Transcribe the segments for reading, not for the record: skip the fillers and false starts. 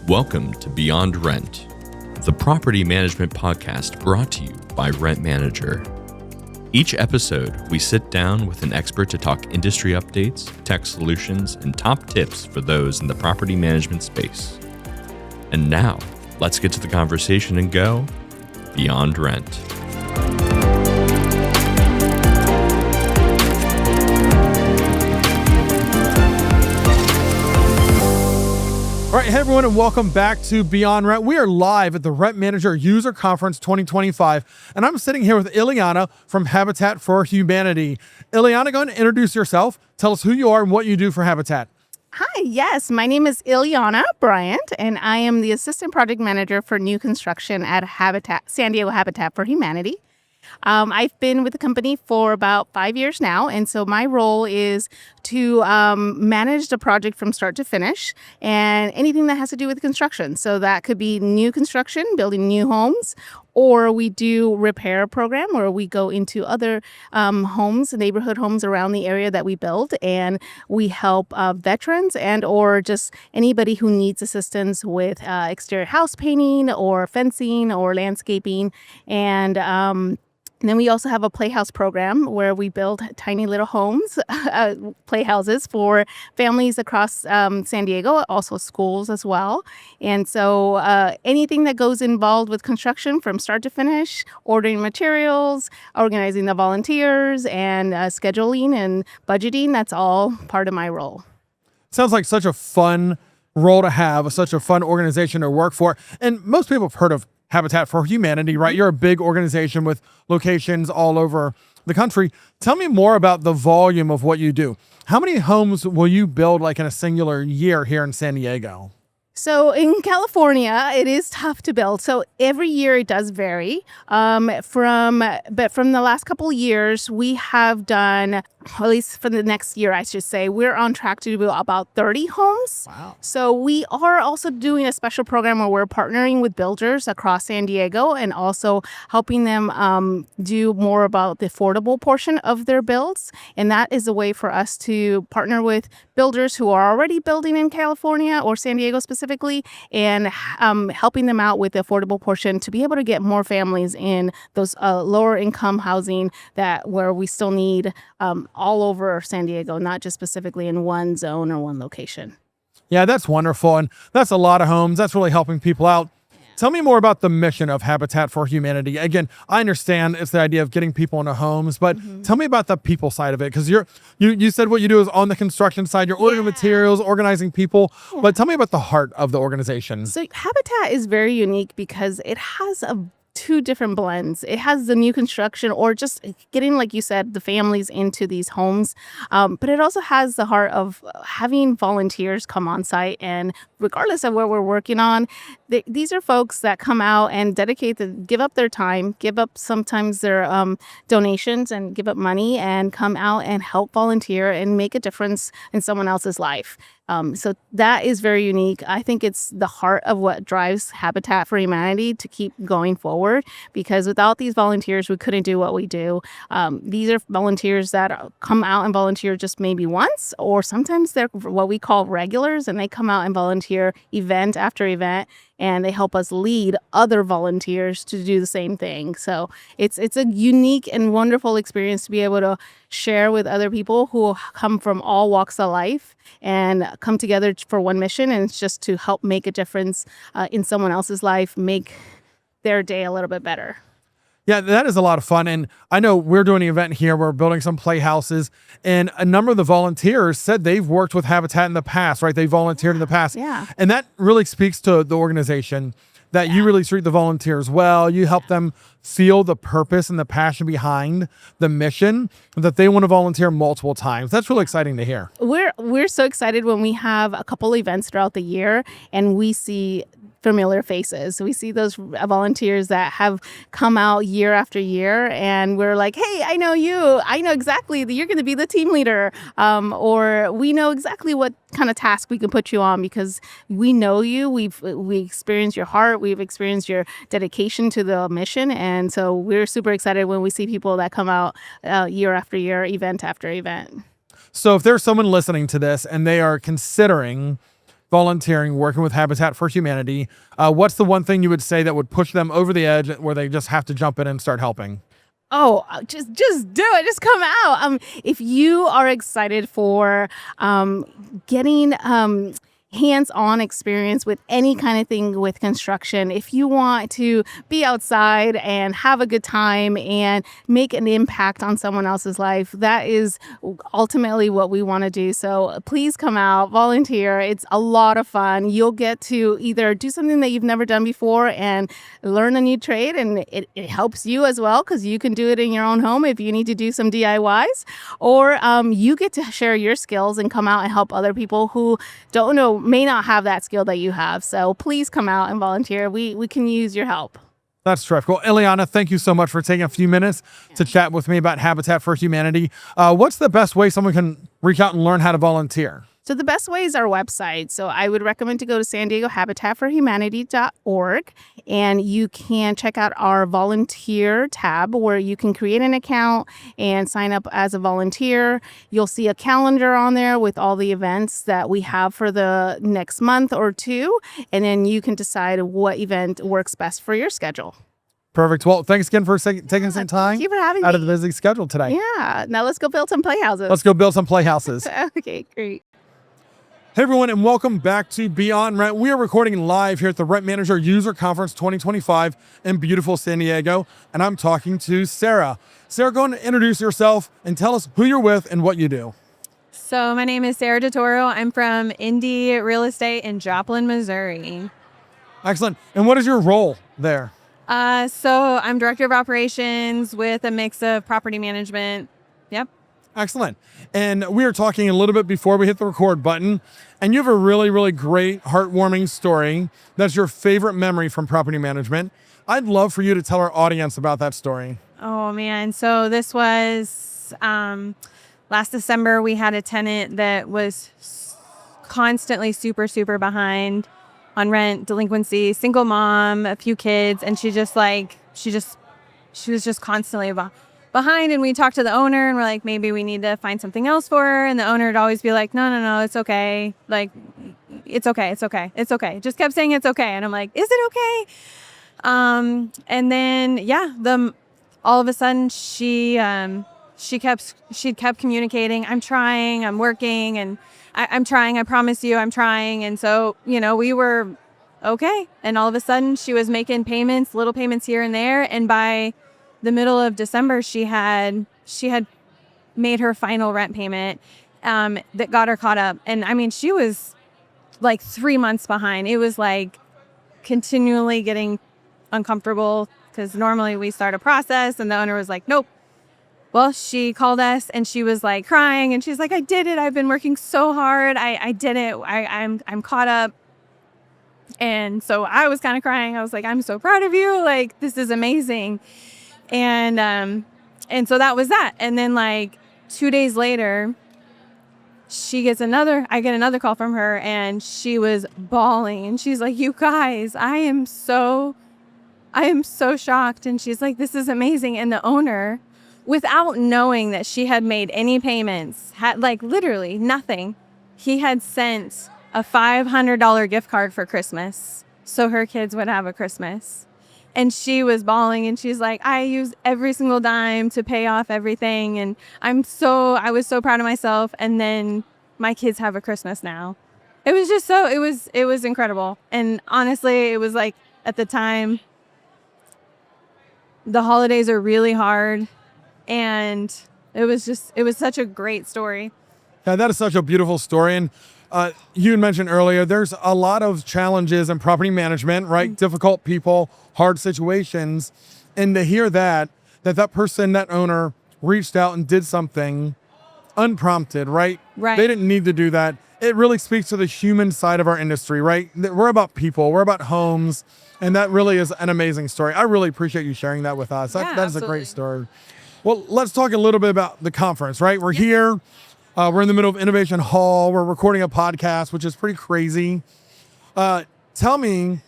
Welcome to Beyond Rent, the property management podcast brought to you by Rent Manager. Each episode, we sit down with an expert to talk industry updates, tech solutions, and top tips for those in the property management space. And now, let's get to the conversation and go Beyond Rent. All right, hey everyone, and welcome back to Beyond Rent. We are live at the Rent Manager User Conference 2025, and I'm sitting here with Ileanna from Habitat for Humanity. Ileanna, go ahead and introduce yourself. Tell us who you are and what you do for Habitat. Hi, yes, my name is Ileanna Bryant, and I am the Assistant Project Manager for New Construction at San Diego Habitat for Humanity. I've been with the company for about 5 years now, and so my role is to manage the project from start to finish and anything that has to do with construction. So that could be new construction, building new homes, or we do repair program where we go into other homes, neighborhood homes around the area that we build, and we help veterans and or just anybody who needs assistance with exterior house painting or fencing or landscaping. And then we also have a playhouse program where we build tiny little homes, playhouses for families across San Diego, also schools as well. And so anything that goes involved with construction from start to finish, ordering materials, organizing the volunteers, and scheduling and budgeting, that's all part of my role. Sounds like such a fun role to have, such a fun organization to work for. And most people have heard of Habitat for Humanity, right? You're a big organization with locations all over the country. Tell me more about the volume of what you do. How many homes will you build like in a singular year here in San Diego? So in California, it is tough to build. So every year it does vary. But from the last couple of years, we have done, at least for the next year, I should say, we're on track to do about 30 homes. Wow. So we are also doing a special program where we're partnering with builders across San Diego and also helping them do more about the affordable portion of their builds. And that is a way for us to partner with builders who are already building in California or San Diego specifically, and helping them out with the affordable portion to be able to get more families in those lower income housing where we still need all over San Diego, not just specifically in one zone or one location. Yeah, that's wonderful. And that's a lot of homes. That's really helping people out. Tell me more about the mission of Habitat for Humanity. Again, I understand it's the idea of getting people into homes, but tell me about the people side of it, because you said what you do is on the construction side. You're ordering materials, organizing people, but tell me about the heart of the organization. So Habitat is very unique because it has two different blends. It has the new construction or just getting, like you said, the families into these homes. But it also has the heart of having volunteers come on site. And regardless of what we're working on, these are folks that come out and give up their time, give up sometimes their donations and give up money and come out and help volunteer and make a difference in someone else's life. So that is very unique. I think it's the heart of what drives Habitat for Humanity to keep going forward, because without these volunteers, we couldn't do what we do. These are volunteers that come out and volunteer just maybe once, or sometimes they're what we call regulars, and they come out and volunteer event after event, and they help us lead other volunteers to do the same thing. So it's a unique and wonderful experience to be able to share with other people who come from all walks of life and come together for one mission, and it's just to help make a difference in someone else's life, make their day a little bit better. Yeah, that is a lot of fun. And I know we're doing an event here. We're building some playhouses, and a number of the volunteers said they've worked with Habitat in the past, right? They volunteered in the past. Yeah. And that really speaks to the organization, that you really treat the volunteers well. You help them feel the purpose and the passion behind the mission, that they want to volunteer multiple times. That's really exciting to hear. We're so excited when we have a couple events throughout the year and we see familiar faces. We see those volunteers that have come out year after year, and we're like, hey, I know you. I know exactly that you're going to be the team leader. Or we know exactly what kind of task we can put you on because we know you. We experienced your heart. We've experienced your dedication to the mission. And so we're super excited when we see people that come out year after year, event after event. So if there's someone listening to this and they are considering volunteering, working with Habitat for Humanity, what's the one thing you would say that would push them over the edge where they just have to jump in and start helping? Oh, just do it. Just come out. If you are excited for getting hands-on experience with any kind of thing with construction, if you want to be outside and have a good time and make an impact on someone else's life, that is ultimately what we want to do. So please come out, volunteer. It's a lot of fun. You'll get to either do something that you've never done before and learn a new trade, and it helps you as well because you can do it in your own home if you need to do some DIYs, or you get to share your skills and come out and help other people who don't know, may not have that skill that you have. So please come out and volunteer. We can use your help. That's terrific. Well, Ileanna, thank you so much for taking a few minutes to chat with me about Habitat for Humanity. What's the best way someone can reach out and learn how to volunteer? So the best way is our website. So I would recommend to go to San Diego habitatforhumanity.org, and you can check out our volunteer tab where you can create an account and sign up as a volunteer. You'll see a calendar on there with all the events that we have for the next month or two, and then you can decide what event works best for your schedule. Perfect. Well, thanks again for taking some time Thank you for having out me. of the busy schedule today. Yeah. Now let's go build some playhouses. Let's go build some playhouses. Okay, great. Hey everyone, and welcome back to Beyond Rent. We are recording live here at the Rent Manager User Conference 2025 in beautiful San Diego, and I'm talking to Sarah. Sarah, go ahead and introduce yourself and tell us who you're with and what you do. So my name is Sarah DiToro. I'm from Indi Real Estate in Joplin, Missouri. Excellent. And what is your role there? So I'm Director of Operations with a mix of property management. Yep. Excellent. And we were talking a little bit before we hit the record button, and you have a really, really great, heartwarming story. That's your favorite memory from property management. I'd love for you to tell our audience about that story. Oh, man. So this was last December. We had a tenant that was constantly super behind on rent, delinquency, single mom, a few kids, and she was just constantly behind. And we talked to the owner and we're like, maybe we need to find something else for her. And the owner would always be like, no, it's okay. Like, it's okay. Just kept saying it's okay. And I'm like, is it okay? And then, all of a sudden she kept communicating. I'm trying, I'm working, and I'm trying, I promise you I'm trying. And so, we were okay. And all of a sudden she was making payments, little payments here and there. And by the middle of December, she had made her final rent payment that got her caught up. And I mean, she was like 3 months behind. It was like continually getting uncomfortable because normally we start a process and the owner was like, nope. Well, she called us and she was like crying and she's like, I did it. I've been working so hard. I did it. I'm caught up. And so I was kind of crying. I was like, I'm so proud of you. Like, this is amazing. And so that was that. And then like 2 days later, I get another call from her and she was bawling and she's like, you guys, I am so shocked. And she's like, this is amazing. And the owner, without knowing that she had made any payments, had like literally nothing, he had sent a $500 gift card for Christmas so her kids would have a Christmas. And she was bawling and she's like, I used every single dime to pay off everything. And I was so proud of myself. And then my kids have a Christmas now. It was just it was incredible. And honestly, it was like at the time, the holidays are really hard. And it was such a great story. Yeah, that is such a beautiful story. And you had mentioned earlier, there's a lot of challenges in property management, right? Mm-hmm. Difficult people, hard situations. And to hear that person, that owner reached out and did something unprompted, right? Right. They didn't need to do that. It really speaks to the human side of our industry, right? We're about people, we're about homes. And that really is an amazing story. I really appreciate you sharing that with us. That is a great story. Well, let's talk a little bit about the conference, right? We're here. We're in the middle of Innovation Hall. We're recording a podcast, which is pretty crazy. Tell me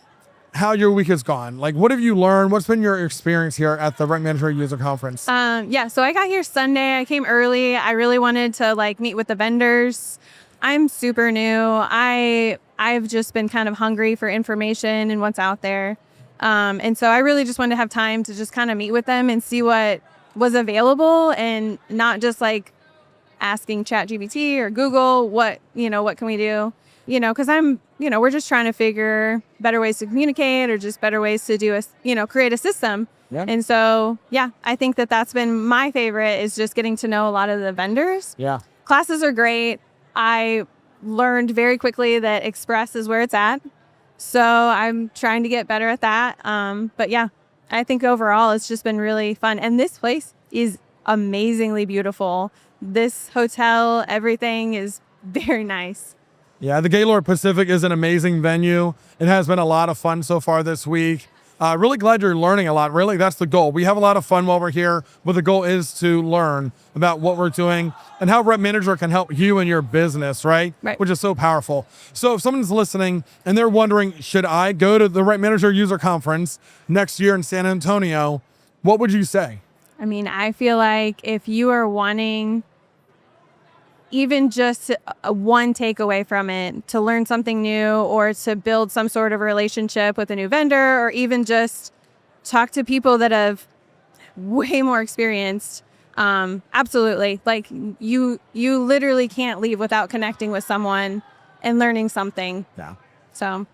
how your week has gone. Like, what have you learned? What's been your experience here at the Rent Manager User Conference? So I got here Sunday. I came early. I really wanted to like meet with the vendors. I'm super new. I've just been kind of hungry for information and what's out there. And so I really just wanted to have time to just kind of meet with them and see what was available, and not just like asking ChatGPT or Google what can we do? Because we're just trying to figure better ways to communicate, or just better ways to do create a system. Yeah. And so, yeah, I think that's been my favorite, is just getting to know a lot of the vendors. Yeah. Classes are great. I learned very quickly that Express is where it's at. So I'm trying to get better at that. But yeah, I think overall it's just been really fun. And this place is amazingly beautiful. This hotel, everything is very nice. Yeah, the Gaylord Pacific is an amazing venue. It has been a lot of fun so far this week. Really glad you're learning a lot. Really, that's the goal. We have a lot of fun while we're here, but the goal is to learn about what we're doing and how Rep Manager can help you and your business, right? Right. Which is so powerful. So if someone's listening and they're wondering, should I go to the Rep Manager User Conference next year in San Antonio, what would you say? I mean, I feel like if you are wanting even just one takeaway from it, to learn something new, or to build some sort of relationship with a new vendor, or even just talk to people that have way more experienced, absolutely. Like you literally can't leave without connecting with someone and learning something. Yeah. So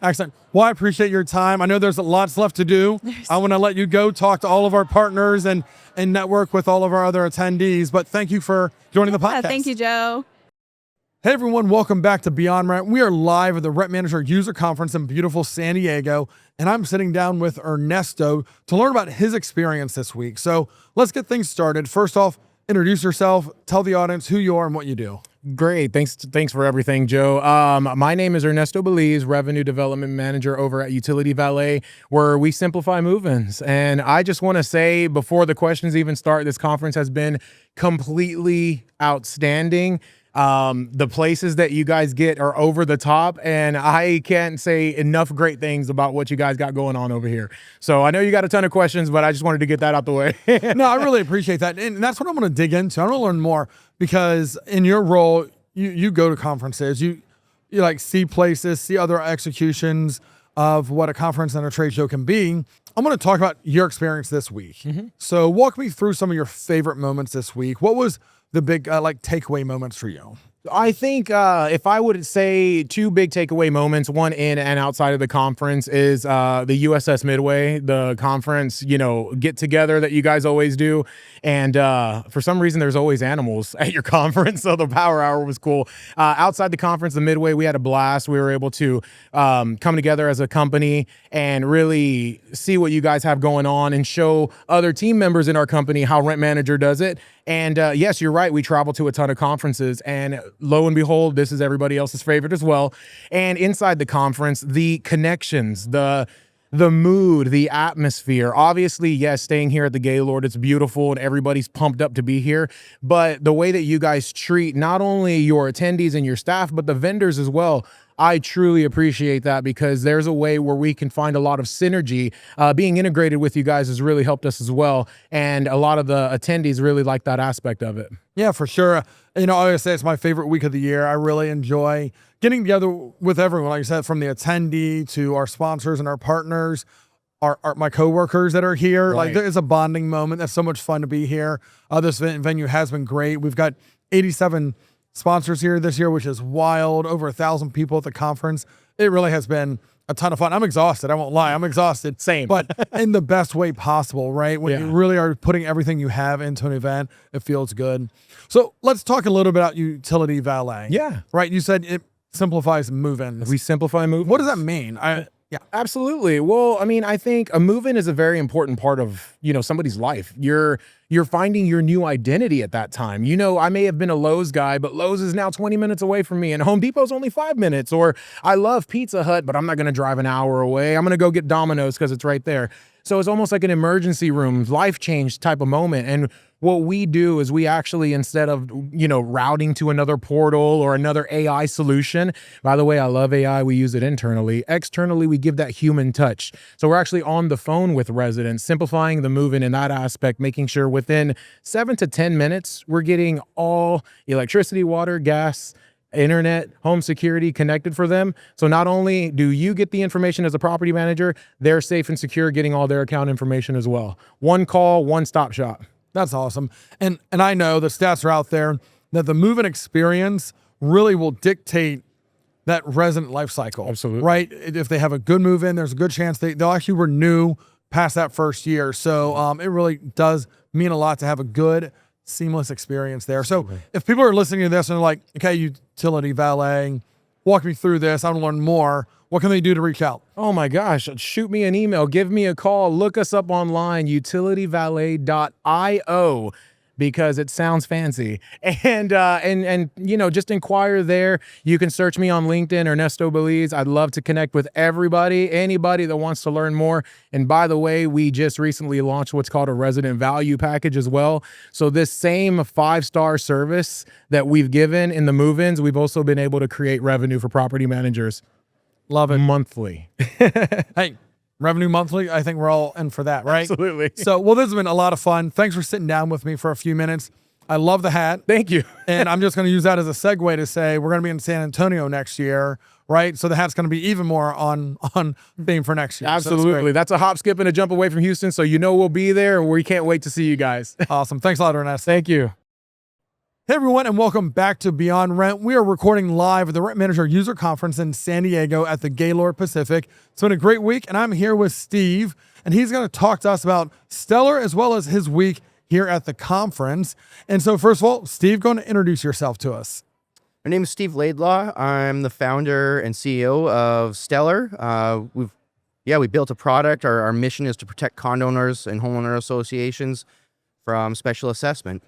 Excellent. Well, I appreciate your time. I know there's lots left to do. I want to let you go talk to all of our partners and network with all of our other attendees. But thank you for joining the podcast. thank you, Joe. Hey, everyone. Welcome back to Beyond Rent. We are live at the Rep Manager User Conference in beautiful San Diego. And I'm sitting down with Ernesto to learn about his experience this week. So let's get things started. First off, introduce yourself. Tell the audience who you are and what you do. Great. Thanks for everything, Joe. My name is Ernesto Beliz, Revenue Development Manager over at Utility Valet, where we simplify move-ins. And I just want to say, before the questions even start, this conference has been completely outstanding. The places that you guys get are over the top, and I can't say enough great things about what you guys got going on over here. So I know you got a ton of questions, but I just wanted to get that out the way. No, I really appreciate that. And that's what I'm going to dig into. I want to learn more, because in your role, you go to conferences, you like see places, see other executions of what a conference and a trade show can be. I'm going to talk about your experience this week. Mm-hmm. So walk me through some of your favorite moments this week. What was the big takeaway moments for you? I think if I would say two big takeaway moments, one in and outside of the conference, is the USS Midway, the conference, get together that you guys always do. And for some reason, there's always animals at your conference. So the power hour was cool. Outside the conference, the Midway, we had a blast. We were able to come together as a company and really see what you guys have going on and show other team members in our company how Rent Manager does it. And yes, you're right. We travel to a ton of conferences, and lo and behold, this is everybody else's favorite as well. And inside the conference, the connections, the mood, the atmosphere. Obviously, yes, staying here at the Gaylord, it's beautiful and everybody's pumped up to be here. But the way that you guys treat not only your attendees and your staff, but the vendors as well, I truly appreciate that, because there's a way where we can find a lot of synergy. Being integrated with you guys has really helped us as well. And a lot of the attendees really like that aspect of it. Yeah, for sure. I always say it's my favorite week of the year. I really enjoy getting together with everyone, like you said, from the attendee to our sponsors and our partners, my coworkers that are here. Right. Like, there is a bonding moment. That's so much fun to be here. This venue has been great. We've got 87 sponsors here this year, which is wild. Over 1,000 people at the conference. It really has been a ton of fun. I'm exhausted. I won't lie. I'm exhausted. Same. But in the best way possible, right? When you really are putting everything you have into an event, it feels good. So let's talk a little bit about Utility Valet. Yeah. Right? You said it simplifies move-ins. We simplify move-ins. What does that mean? Yeah. Absolutely. Well, I mean, I think a move-in is a very important part of, somebody's life. You're finding your new identity at that time. I may have been a Lowe's guy, but Lowe's is now 20 minutes away from me, and Home Depot's only 5 minutes. Or I love Pizza Hut, but I'm not going to drive an hour away. I'm going to go get Domino's because it's right there. So it's almost like an emergency room, life change type of moment. And what we do is we actually, instead of, routing to another portal or another AI solution, by the way, I love AI. We use it internally. Externally, we give that human touch. So we're actually on the phone with residents, simplifying the move-in in that aspect, making sure within 7 to 10 minutes, we're getting all electricity, water, gas, internet, home security connected for them. So not only do you get the information as a property manager, they're safe and secure getting all their account information as well. One call, one stop shop. That's awesome. And I know the stats are out there that the move-in experience really will dictate that resident life cycle. Absolutely. Right? If they have a good move-in, there's a good chance they'll actually renew past that first year. So it really does mean a lot to have a good, seamless experience there. So if people are listening to this and they're like, okay, Utility Valet, walk me through this, I want to learn more, what can they do to reach out? Oh my gosh, shoot me an email, give me a call, look us up online, utilityvalet.io, because it sounds fancy. And just inquire there. You can search me on LinkedIn, Ernesto Beliz. I'd love to connect with anybody that wants to learn more. And by the way, we just recently launched what's called a resident value package as well. So this same 5-star service that we've given in the move-ins, we've also been able to create revenue for property managers. Love it. Monthly. Hey, revenue monthly, I think we're all in for that, right? Absolutely. So, well, this has been a lot of fun. Thanks for sitting down with me for a few minutes. I love the hat. Thank you. And I'm just going to use that as a segue to say we're going to be in San Antonio next year, right? So the hat's going to be even more on theme for next year. Absolutely. So that's a hop, skip, and a jump away from Houston. So we'll be there. We can't wait to see you guys. Awesome. Thanks a lot, Ernesto. Thank you. Hey everyone, and welcome back to Beyond Rent. We are recording live at the Rent Manager User Conference in San Diego at the Gaylord Pacific. It's been a great week, and I'm here with Steve, and he's going to talk to us about Stellar as well as his week here at the conference. And so first of all, Steve, go and introduce yourself to us. My name is Steve Laidlaw. I'm the founder and CEO of Stellar. We built a product. Our mission is to protect condo owners and homeowner associations from special assessment.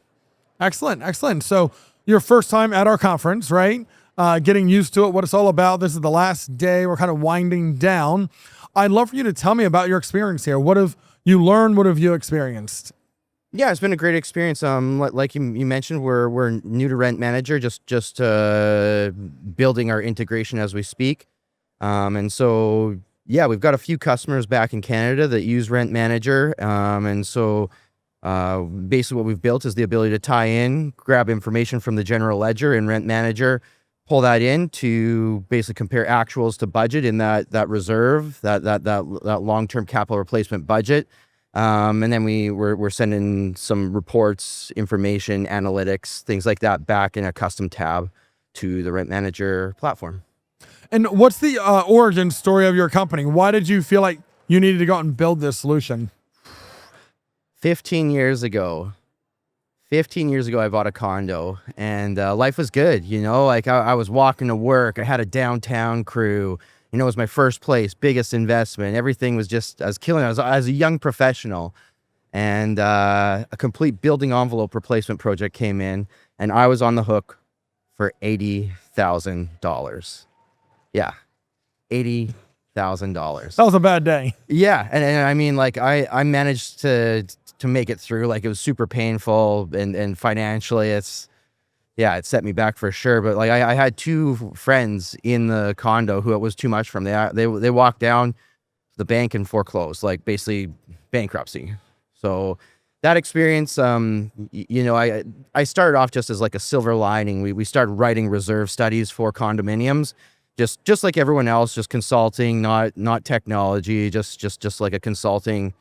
Excellent. So your first time at our conference, right? Getting used to it, what it's all about. This is the last day. We're kind of winding down. I'd love for you to tell me about your experience here. What have you learned? What have you experienced? Yeah, it's been a great experience. Like you mentioned, we're new to Rent Manager, just building our integration as we speak. And so, yeah, we've got a few customers back in Canada that use Rent Manager. Basically what we've built is the ability to tie in, grab information from the general ledger in Rent Manager, pull that in to basically compare actuals to budget in that reserve, that long-term capital replacement budget. And then we're sending some reports, information, analytics, things like that back in a custom tab to the Rent Manager platform. And what's the origin story of your company? Why did you feel like you needed to go out and build this solution? 15 years ago, I bought a condo, and life was good. Like I was walking to work. I had a downtown crew. It was my first place, biggest investment. Everything was I was killing it. I was a young professional, and a complete building envelope replacement project came in, and I was on the hook for $80,000. Yeah, $80,000. That was a bad day. Yeah, and I mean, like I managed to make it through. Like it was super painful, and financially it set me back for sure. But like I had two friends in the condo who it was too much from. They walked down to the bank and foreclosed, like basically bankruptcy. So that experience, I started off just as like a silver lining. We started writing reserve studies for condominiums. Just like everyone else, just consulting, not technology, just like a consulting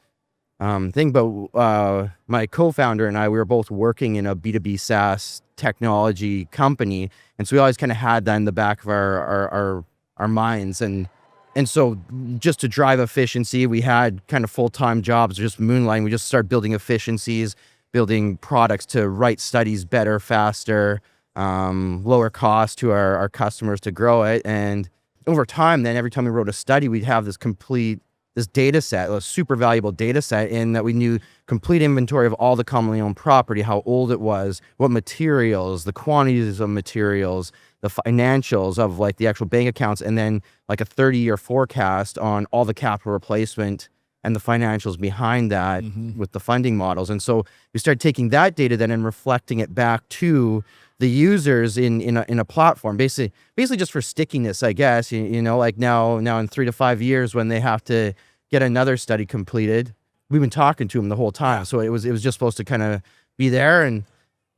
thing. But my co-founder and I, we were both working in a B2B SaaS technology company, and so we always kind of had that in the back of our minds. And so just to drive efficiency, we had kind of full-time jobs, just moonlighting. We just started building efficiencies, building products to write studies better, faster, lower cost to our customers to grow it. And over time, then every time we wrote a study, we'd have this data set, a super valuable data set, in that we knew complete inventory of all the commonly owned property, how old it was, what materials, the quantities of materials, the financials of like the actual bank accounts, and then like a 30-year forecast on all the capital replacement and the financials behind that with the funding models. And so we started taking that data then and reflecting it back to the users in a platform, basically just for stickiness, I guess. Like now in 3 to 5 years, when they have to get another study completed, we've been talking to them the whole time. So it was just supposed to kind of be there, and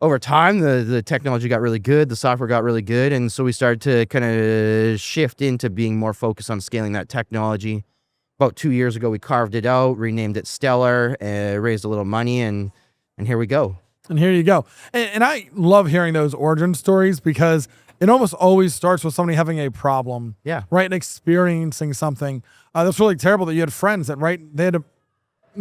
over time, the technology got really good, the software got really good, and so we started to kind of shift into being more focused on scaling that technology. About 2 years ago, we carved it out, renamed it Stellar, raised a little money, and here we go. And here you go. And I love hearing those origin stories because it almost always starts with somebody having a problem, Yeah. right? And experiencing something that's really terrible that you had friends that, right, they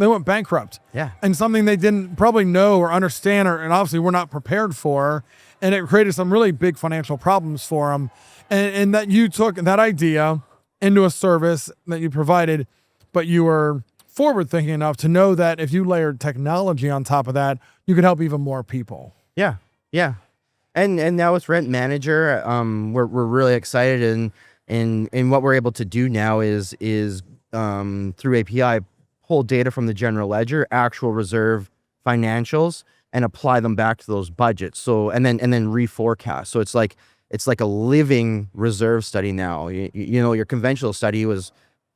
went bankrupt. Yeah. And something they didn't probably know or understand, and obviously were not prepared for. And it created some really big financial problems for them. And that you took that idea into a service that you provided, but you were forward thinking enough to know that if you layered technology on top of that, you could help even more people. Yeah. Yeah. And now with Rent Manager, we're really excited, and what we're able to do now is through API, pull data from the general ledger, actual reserve financials, and apply them back to those budgets. So and then reforecast. So it's like a living reserve study now. You know, your conventional study was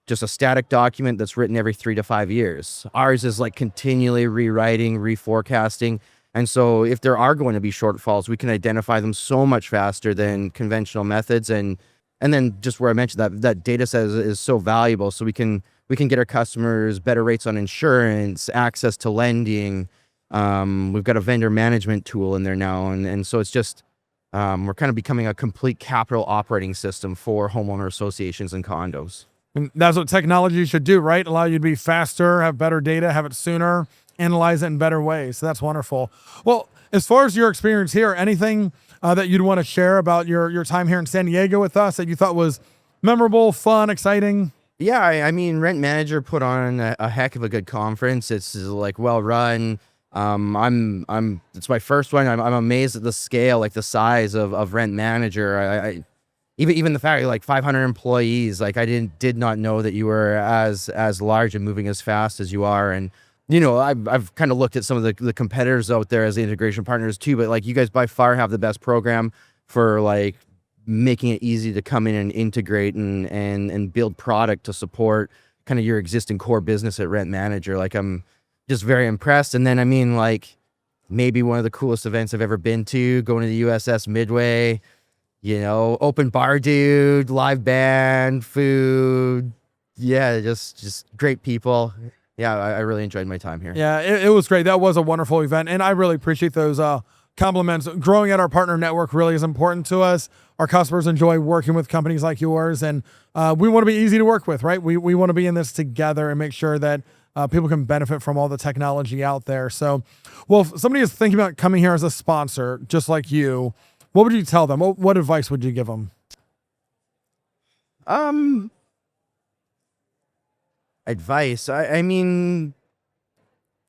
just a static document that's written every 3 to 5 years. Ours is like continually rewriting, reforecasting. And so if there are going to be shortfalls, we can identify them so much faster than conventional methods. And then just where I mentioned that data set is so valuable. So we can get our customers better rates on insurance, access to lending. We've got a vendor management tool in there now. And so it's just, we're kind of becoming a complete capital operating system for homeowner associations and condos. And that's what technology should do, right? Allow you to be faster, have better data, have it sooner, analyze it in better ways. So that's wonderful. Well, as far as your experience here, anything that you'd want to share about your time here in San Diego with us that you thought was memorable, fun, exciting? Yeah, I mean, Rent Manager put on a heck of a good conference. It's like well run. It's my first one. I'm amazed at the scale, like the size of Rent Manager. Even the fact like 500 employees, like I did not know that you were as large and moving as fast as you are. And you know, I've kind of looked at some of the competitors out there as the integration partners too, but like you guys by far have the best program for like making it easy to come in and integrate and build product to support kind of your existing core business at Rent Manager. Like I'm just very impressed. And then I mean, like maybe one of the coolest events I've ever been to, going to the USS Midway, you know, open bar dude, live band, food. Yeah, just great people. Yeah, I really enjoyed my time here. Yeah, it was great. That was a wonderful event. And I really appreciate those compliments. Growing at our partner network really is important to us. Our customers enjoy working with companies like yours. And we want to be easy to work with, right? We want to be in this together and make sure that people can benefit from all the technology out there. So, well, if somebody is thinking about coming here as a sponsor, just like you, what would you tell them? What advice would you give them? Advice. I mean,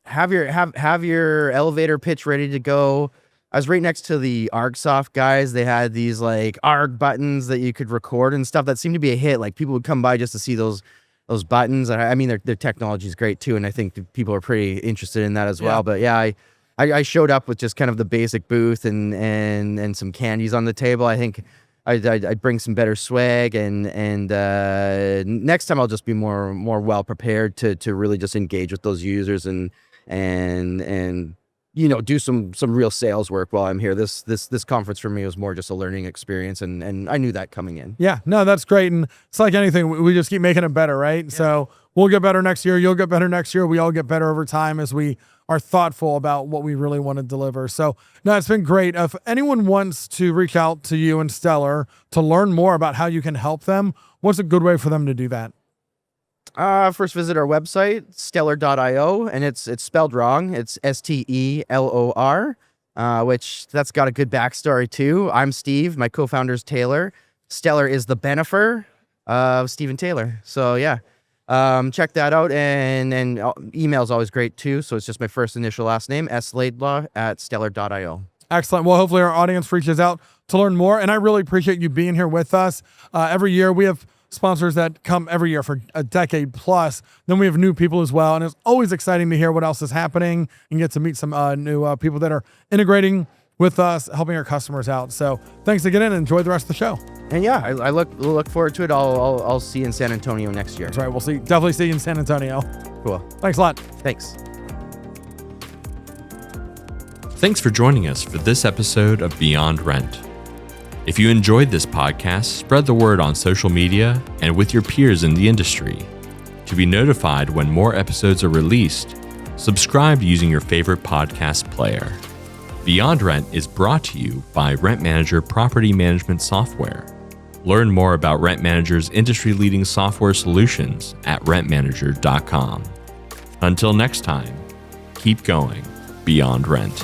have your elevator pitch ready to go. I was right next to the ArgSoft guys. They had these like ARG buttons that you could record and stuff that seemed to be a hit. Like people would come by just to see those buttons. I mean, their technology is great too, and I think people are pretty interested in that as well. But yeah, I showed up with just kind of the basic booth and some candies on the table. I think I'd bring some better swag, and next time I'll just be more well prepared to really just engage with those users and you know, do some real sales work while I'm here. This conference for me was more just a learning experience, and I knew that coming in. Yeah, no, that's great. And it's like anything, we just keep making it better, right? Yeah. So we'll get better next year. You'll get better next year. We all get better over time as we are thoughtful about what we really want to deliver. So no, it's been great. If anyone wants to reach out to you and Stellar to learn more about how you can help them, what's a good way for them to do that? First visit our website, stellar.io, and it's spelled wrong. It's STELOR, which that's got a good backstory too. I'm Steve, my co-founder's Taylor. Stellar is the benefer of Steve and Taylor. So yeah, check that out, and email is always great too. So it's just my first initial last name, slaidlaw@stellar.io. Excellent. Well, hopefully our audience reaches out to learn more, and I really appreciate you being here with us. Every year we have sponsors that come every year for a decade plus. Then we have new people as well. And it's always exciting to hear what else is happening and get to meet some new people that are integrating with us, helping our customers out. So thanks again and enjoy the rest of the show. And yeah, I look forward to it. I'll see you in San Antonio next year. That's right. We'll definitely see you in San Antonio. Cool. Thanks a lot. Thanks. Thanks for joining us for this episode of Beyond Rent. If you enjoyed this podcast, spread the word on social media and with your peers in the industry. To be notified when more episodes are released, subscribe using your favorite podcast player. Beyond Rent is brought to you by Rent Manager Property Management Software. Learn more about Rent Manager's industry-leading software solutions at rentmanager.com. Until next time, keep going beyond rent.